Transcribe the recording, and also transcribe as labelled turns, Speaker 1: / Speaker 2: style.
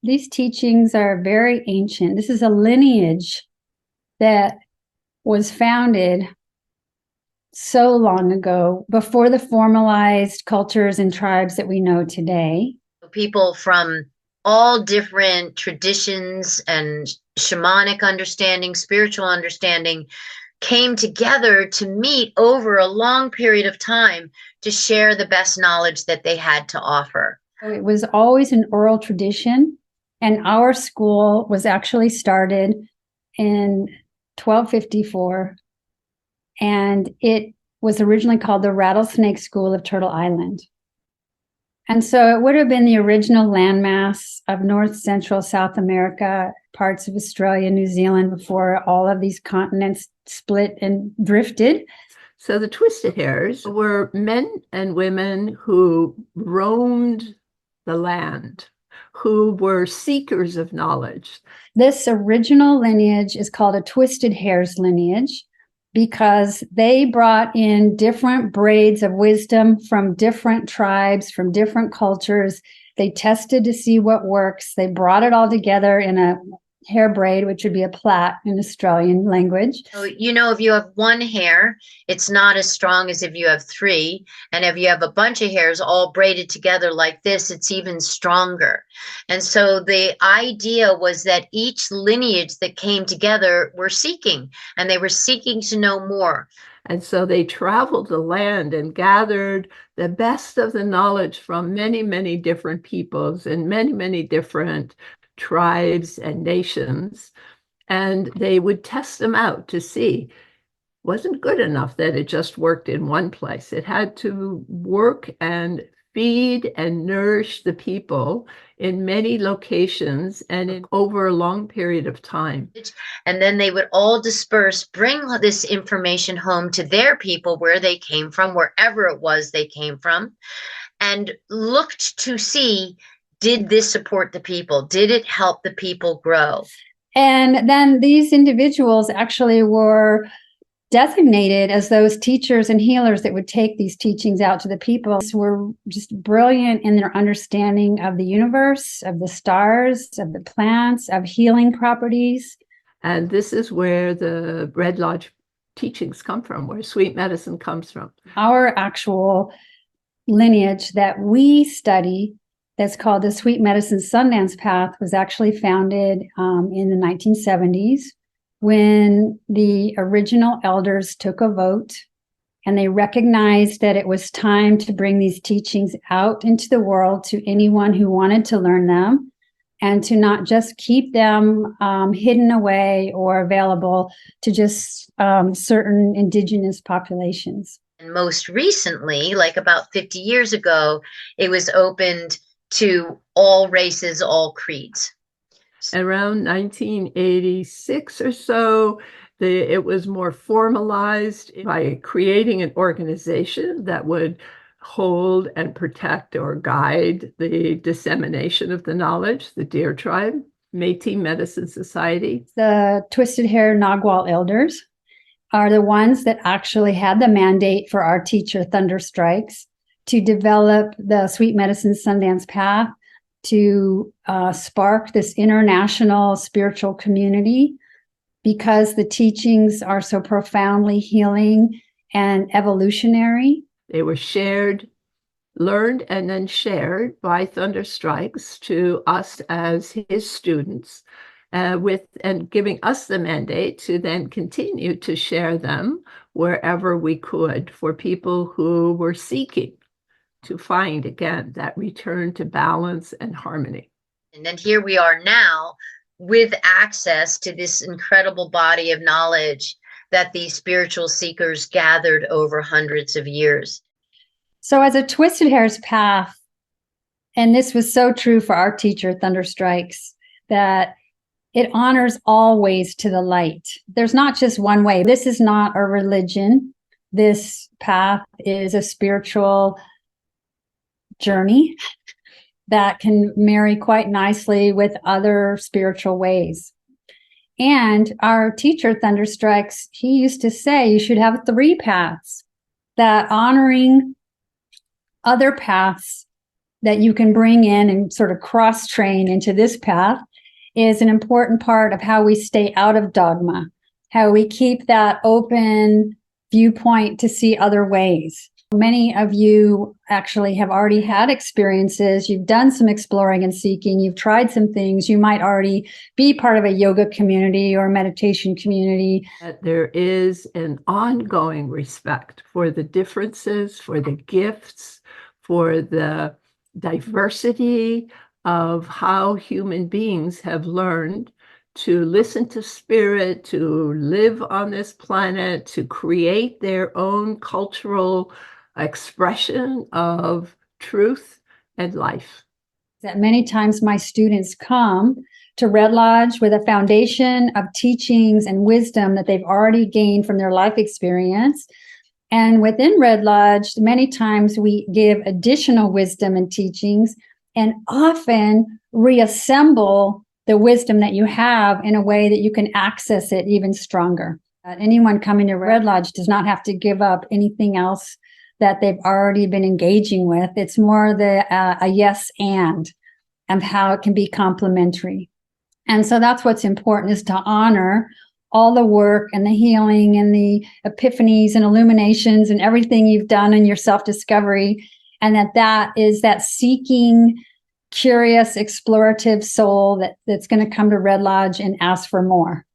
Speaker 1: these teachings are very ancient. This is a lineage that was founded so long ago, before the formalized cultures and tribes that we know today.
Speaker 2: People from all different traditions and shamanic understanding, spiritual understanding, came together to meet over a long period of time to share the best knowledge that they had to offer.
Speaker 1: It was always an oral tradition, and our school was actually started in 1254, and it was originally called the Rattlesnake School of Turtle Island. And so it would have been the original landmass of North Central South America, parts of Australia, New Zealand, before all of these continents split and drifted.
Speaker 3: So the Twisted Hairs were men and women who roamed the land, who were seekers of knowledge.
Speaker 1: This original lineage is called a Twisted Hairs lineage because they brought in different braids of wisdom from different tribes, from different cultures. They tested to see what works. They brought it all together in a hair braid, which would be a plait in Australian language.
Speaker 2: So, you know, if you have one hair, it's not as strong as if you have three. And if you have a bunch of hairs all braided together like this, it's even stronger. And so the idea was that each lineage that came together were seeking, and they were seeking to know more.
Speaker 3: And so they traveled the land and gathered the best of the knowledge from many, many different peoples and many, many different tribes and nations, and they would test them out to see. Wasn't good enough that it just worked in one place. It had to work and feed and nourish the people in many locations and over a long period of time.
Speaker 2: And then they would all disperse, bring this information home to their people where they came from, wherever it was they came from, and looked to see, did this support the people? Did it help the people grow?
Speaker 1: And then these individuals actually were designated as those teachers and healers that would take these teachings out to the people. Who were just brilliant in their understanding of the universe, of the stars, of the plants, of healing properties.
Speaker 3: And this is where the Red Lodge teachings come from, where sweet medicine comes from.
Speaker 1: Our actual lineage that we study, that's called the Sweet Medicine SunDance Path, was actually founded in the 1970s when the original elders took a vote and they recognized that it was time to bring these teachings out into the world to anyone who wanted to learn them, and to not just keep them hidden away or available to just certain indigenous populations.
Speaker 2: And most recently, like about 50 years ago, it was opened to all races, all creeds.
Speaker 3: Around 1986 or so, it was more formalized by creating an organization that would hold and protect or guide the dissemination of the knowledge, the Deer Tribe, Métis Medicine Society.
Speaker 1: The Twisted Hair Nagual elders are the ones that actually had the mandate for our teacher, Thunder Strikes, to develop the Sweet Medicine SunDance Path, to spark this international spiritual community, because the teachings are so profoundly healing and evolutionary.
Speaker 3: They were shared, learned, and then shared by Thunder Strikes to us as his students, and giving us the mandate to then continue to share them wherever we could for people who were seeking to find, again, that return to balance and harmony.
Speaker 2: And then here we are now with access to this incredible body of knowledge that these spiritual seekers gathered over hundreds of years.
Speaker 1: So as a Twisted Hairs path, and this was so true for our teacher, Thunder Strikes, that it honors all ways to the light. There's not just one way. This is not a religion. This path is a spiritual journey that can marry quite nicely with other spiritual ways. And our teacher, Thunder Strikes, he used to say you should have 3 paths, that honoring other paths that you can bring in and sort of cross-train into this path is an important part of how we stay out of dogma, how we keep that open viewpoint to see other ways. Many of you actually have already had experiences. You've done some exploring and seeking. You've tried some things. You might already be part of a yoga community or a meditation community.
Speaker 3: There is an ongoing respect for the differences, for the gifts, for the diversity of how human beings have learned to listen to spirit, to live on this planet, to create their own cultural expression of truth and life.
Speaker 1: That many times my students come to Red Lodge with a foundation of teachings and wisdom that they've already gained from their life experience. And within Red Lodge, many times we give additional wisdom and teachings and often reassemble the wisdom that you have in a way that you can access it even stronger. Anyone coming to Red Lodge does not have to give up anything else that they've already been engaging with. It's more a yes and how it can be complementary. And so that's what's important, is to honor all the work and the healing and the epiphanies and illuminations and everything you've done in your self-discovery. And that is that seeking, curious, explorative soul that's going to come to Red Lodge and ask for more.